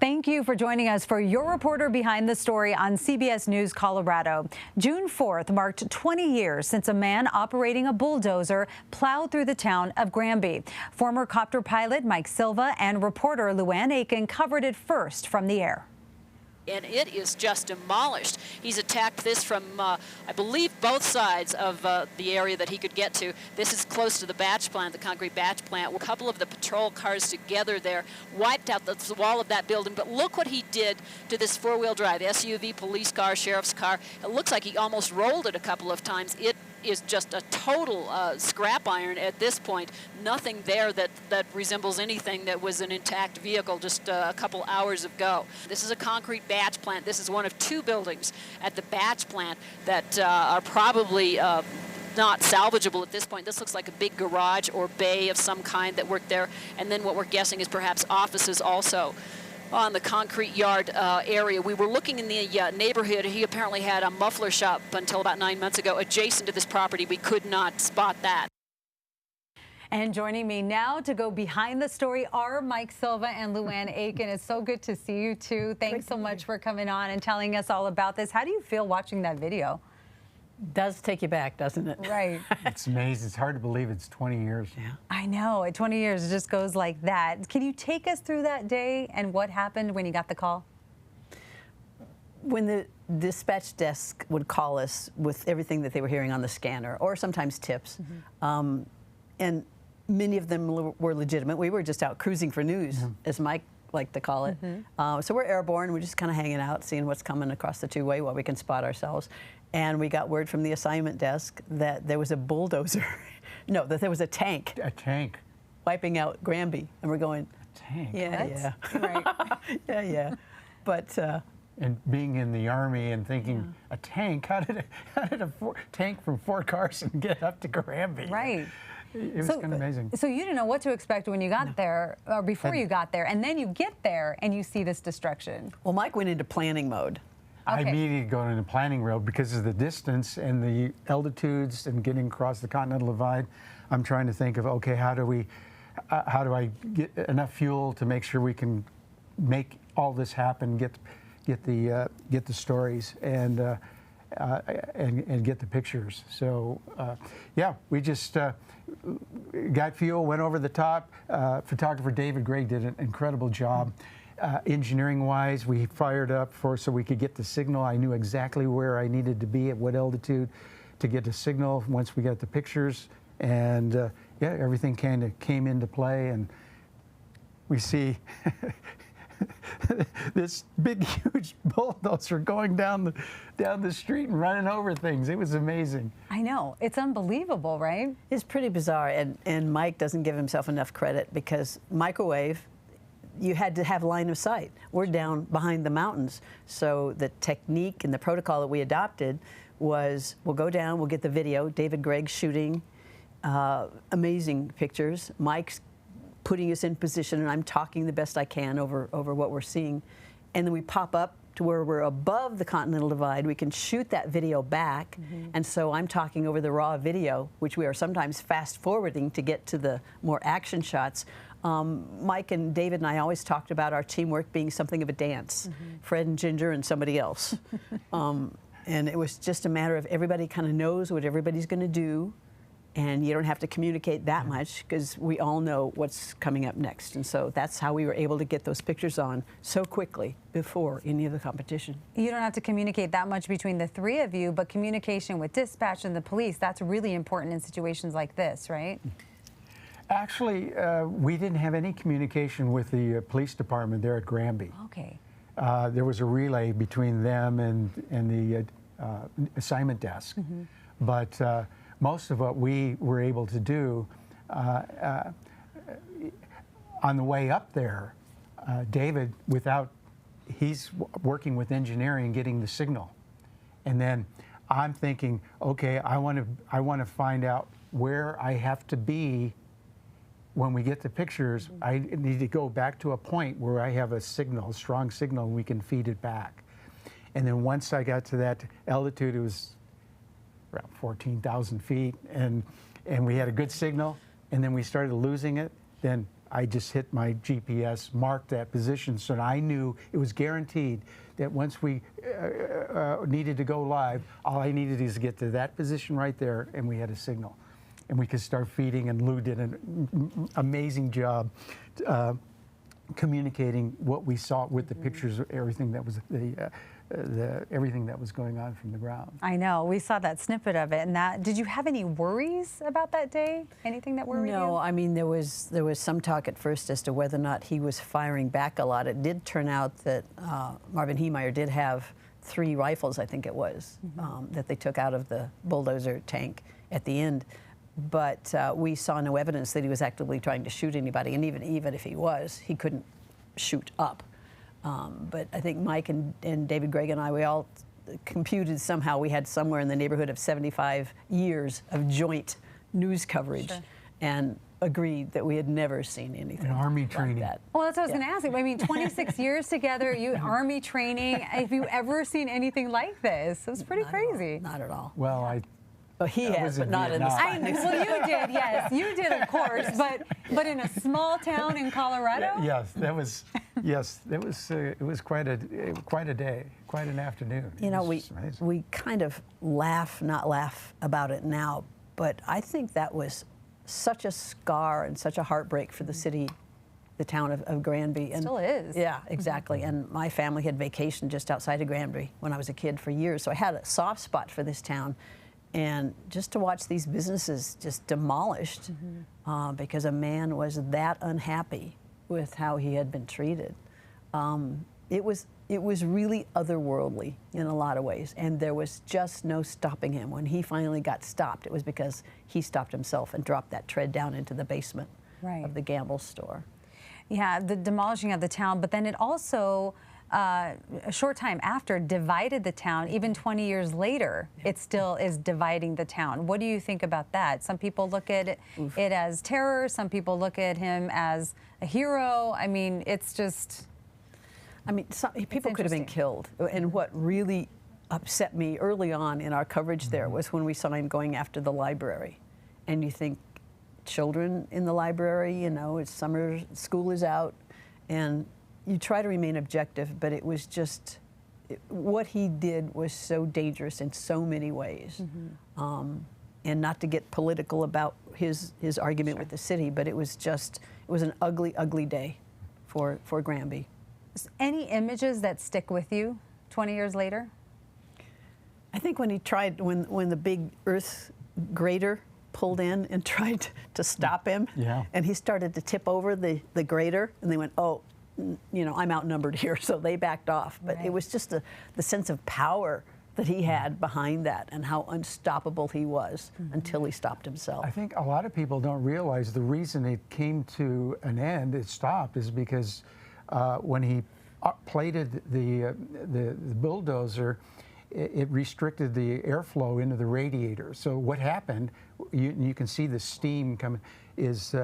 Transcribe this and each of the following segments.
Thank you for joining us for your reporter behind the story on CBS News Colorado. June 4th marked 20 years since a man operating a bulldozer plowed through the town of Granby. Former copter pilot Mike Silva and reporter Luan Akin covered it first from the air. And it is just demolished. He's attacked this from, I believe, both sides of the area that he could get to. This is close to the batch plant, the concrete batch plant. A couple of the patrol cars together there wiped out the wall of that building. But look what he did to this four-wheel drive SUV, police car, sheriff's car. It looks like he almost rolled it a couple of times. It is just a total scrap iron at this point. Nothing there that resembles anything that was an intact vehicle just a couple hours ago. This is a concrete batch plant. This is one of two buildings at the batch plant that are probably not salvageable at this point. This looks like a big garage or bay of some kind that worked there. And then what we're guessing is perhaps offices also on the concrete yard area. We were looking in the neighborhood. He apparently had a muffler shop until about 9 months ago adjacent to this property. We could not spot that. And joining me now to go behind the story are Mike Silva and Luan Akin. It's so good to see you two. Thanks so much for coming on and telling us all about this. How do you feel watching that video? Does take you back, doesn't it? Right. It's amazing. It's hard to believe it's 20 years. Yeah. I know. At 20 years, it just goes like that. Can you take us through that day and what happened when you got the call? When the dispatch desk would call us with everything that they were hearing on the scanner, or sometimes tips, and many of them were legitimate. We were just out cruising for news, as Mike liked to call it. So we're airborne. We're just kind of hanging out, seeing what's coming across the two-way while we can spot ourselves. And we got word from the assignment desk that there was a bulldozer. No, that there was a tank. A tank. Wiping out Granby. And we're going, a tank. Yeah, what? yeah. Right. Yeah. But and being in the Army and thinking, a tank? How did a tank from Fort Carson get up to Granby? Right. It was kind of amazing. So you didn't know what to expect when you got there, or before you got there, and then you get there and you see this destruction. Well, Mike went into planning mode. I immediately go into planning mode because of the distance and the altitudes and getting across the Continental Divide. I'm trying to think of, okay, how do I get enough fuel to make sure we can make all this happen, get the stories and get the pictures. So yeah, we just got fuel, went over the top. Photographer David Gregg did an incredible job. Engineering-wise, we fired up so we could get the signal. I knew exactly where I needed to be at what altitude to get the signal once we got the pictures. And yeah, everything kind of came into play, and we see this big, huge bulldozer going down the street and running over things. It was amazing. I know. It's unbelievable, right? It's pretty bizarre, and Mike doesn't give himself enough credit because microwave, you had to have line of sight. We're down behind the mountains. So the technique and the protocol that we adopted was, we'll go down, we'll get the video, David Gregg shooting amazing pictures. Mike's putting us in position, and I'm talking the best I can over what we're seeing. And then we pop up to where we're above the Continental Divide. We can shoot that video back. And so I'm talking over the raw video, which we are sometimes fast forwarding to get to the more action shots. Mike and David and I always talked about our teamwork being something of a dance. Fred and Ginger and somebody else. And it was just a matter of everybody kind of knows what everybody's going to do, and you don't have to communicate that much because we all know what's coming up next. And so that's how we were able to get those pictures on so quickly before any of the competition. You don't have to communicate that much between the three of you, but communication with dispatch and the police, that's really important in situations like this, right? Actually, we didn't have any communication with the police department there at Granby. Okay. There was a relay between them and the assignment desk. But most of what we were able to do on the way up there, David, he's working with engineering, getting the signal. And then I'm thinking, okay, I want to find out where I have to be when we get the pictures. I need to go back to a point where I have a signal, a strong signal, and we can feed it back. And then once I got to that altitude, it was around 14,000 feet, and we had a good signal, and then we started losing it. Then I just hit my GPS, marked that position, so I knew it was guaranteed that once we needed to go live, all I needed is to get to that position right there, and we had a signal. And we could start feeding, and Lou did an amazing job communicating what we saw with the pictures, everything that was everything that was going on from the ground. I know. We saw that snippet of it. And that, did you have any worries about that day? Anything that worried you? No, I mean, there was some talk at first as to whether or not he was firing back a lot. It did turn out that Marvin Heemeyer did have 3 rifles, I think it was, that they took out of the Bulldozer tank at the end. But we saw no evidence that he was actively trying to shoot anybody. And even if he was, he couldn't shoot up. But I think Mike and David Gregg and I, we all computed somehow we had somewhere in the neighborhood of 75 years of joint news coverage, and agreed that we had never seen anything Army like training. that. Well, that's what I was going to ask you. I mean, 26 years together, you Army training. Have you ever seen anything like this? It was pretty crazy. Not at all. Well, He has, but not in the Well, spine. you did, yes, you did, of course, but in a small town in Colorado. Yes, that was. Yes, it was quite a day, quite an afternoon. You know, we kind of not laugh about it now, but I think that was such a scar and such a heartbreak for the city, the town of Granby. And still is. Yeah, exactly. And my family had vacationed just outside of Granby when I was a kid for years, so I had a soft spot for this town. And just to watch these businesses just demolished because a man was that unhappy with how he had been treated, it was really otherworldly in a lot of ways. And there was just no stopping him. When he finally got stopped, it was because he stopped himself and dropped that tread down into the basement of the Gamble store. Yeah, the demolishing of the town, but then it also, a short time after, divided the town. Even 20 years later, it still is dividing the town. What do you think about that? Some people look at it as terror. Some people look at him as a hero. I mean, it's just... I mean, people could have been killed. And what really upset me early on in our coverage there was when we saw him going after the library. And you think, children in the library, you know, it's summer, school is out, and you try to remain objective, but it was just, what he did was so dangerous in so many ways. And not to get political about his argument with the city, but it was an ugly, ugly day for Granby. Any images that stick with you 20 years later? I think when he tried, when the big earth grader pulled in and tried to stop him, and he started to tip over the grader, and they went, oh, you know, I'm outnumbered here, so they backed off. But it was just the sense of power that he had behind that, and how unstoppable he was until he stopped himself. I think a lot of people don't realize the reason it came to an end, it stopped, is because when he plated the bulldozer, it restricted the airflow into the radiator. So what happened, you can see the steam coming, is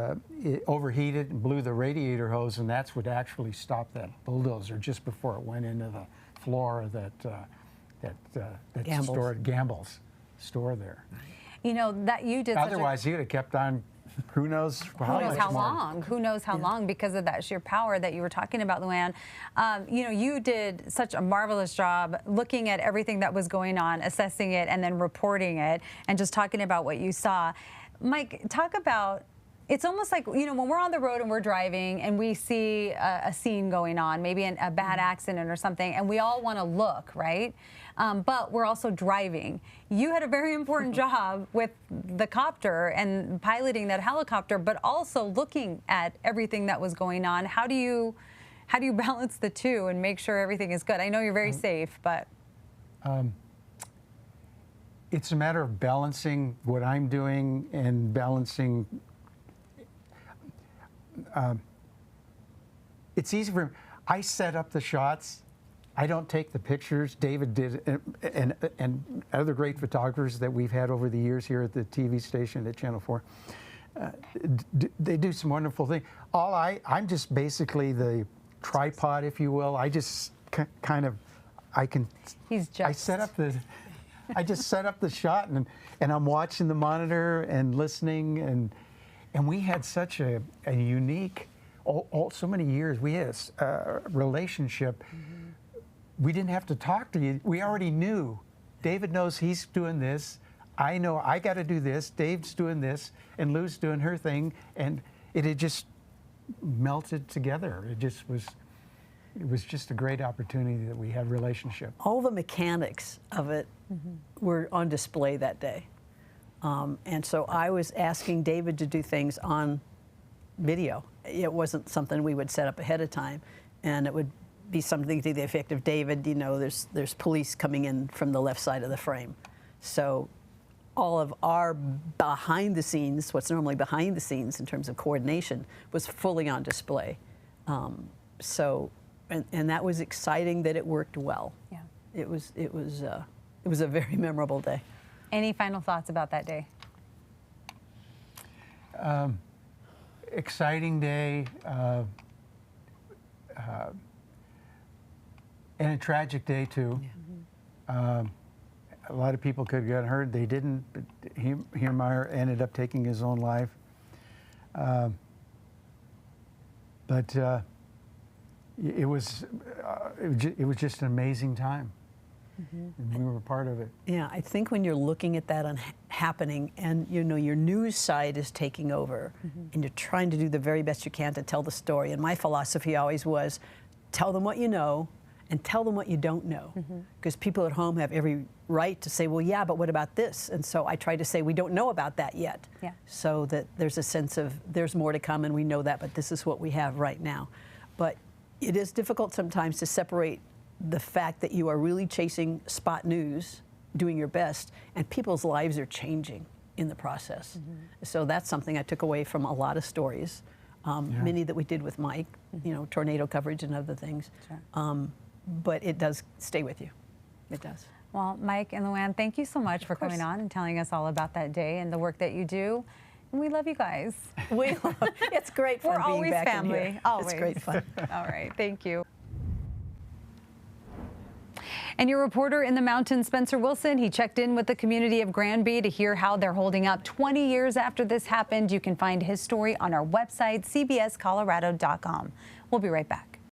it overheated and blew the radiator hose, and that's what actually stopped that bulldozer just before it went into the floor of that Gamble's store there. You know, that you did. Otherwise, he'd have kept on. Who knows how long? Who knows how long, because of that sheer power that you were talking about, Luan. You know, you did such a marvelous job looking at everything that was going on, assessing it, and then reporting it, and just talking about what you saw. Mike, talk about, it's almost like, you know, when we're on the road and we're driving and we see a scene going on, maybe a bad accident or something, and we all want to look, right? But we're also driving. You had a very important job with the copter and piloting that helicopter, but also looking at everything that was going on. How do you balance the two and make sure everything is good? I know you're very safe, but it's a matter of balancing what I'm doing and balancing. It's easy for me. I set up the shots. I don't take the pictures. David did, and other great photographers that we've had over the years here at the TV station at Channel 4. They do some wonderful things. I'm just basically the tripod, if you will. I just kind of, I set up the, I just set up the shot, and I'm watching the monitor and listening, and we had such a unique so many years. We had a relationship. We didn't have to talk to you. We already knew. David knows he's doing this. I know I got to do this. Dave's doing this, and Lou's doing her thing, and it had just melted together. It was just a great opportunity that we had a relationship. All the mechanics of it were on display that day. And so I was asking David to do things on video. It wasn't something we would set up ahead of time. And it would be something to the effect of, David, you know, there's police coming in from the left side of the frame. So all of our behind the scenes, what's normally behind the scenes in terms of coordination, was fully on display. And that was exciting that it worked well. Yeah. It was a very memorable day. Any final thoughts about that day? Exciting day, and a tragic day too. Yeah. A lot of people could have gotten hurt. They didn't. But Heermeyer ended up taking his own life. It was just an amazing time, and we were a part of it. Yeah, I think when you're looking at that happening, and you know your news side is taking over, and you're trying to do the very best you can to tell the story. And my philosophy always was, tell them what you know, and tell them what you don't know, because people at home have every right to say, well, yeah, but what about this? And so I try to say, we don't know about that yet, so that there's a sense of there's more to come, and we know that, but this is what we have right now. But it is difficult sometimes to separate the fact that you are really chasing spot news, doing your best, and people's lives are changing in the process. So that's something I took away from a lot of stories, many that we did with Mike, you know, tornado coverage and other things. Sure. But it does stay with you. It does. Well, Mike and Luan, thank you so much for coming on and telling us all about that day and the work that you do. And we love you guys. It's great fun We're being back family. in here. Always. It's great fun. All right, thank you. And your reporter in the mountains, Spencer Wilson, he checked in with the community of Granby to hear how they're holding up 20 years after this happened. You can find his story on our website, cbscolorado.com. We'll be right back.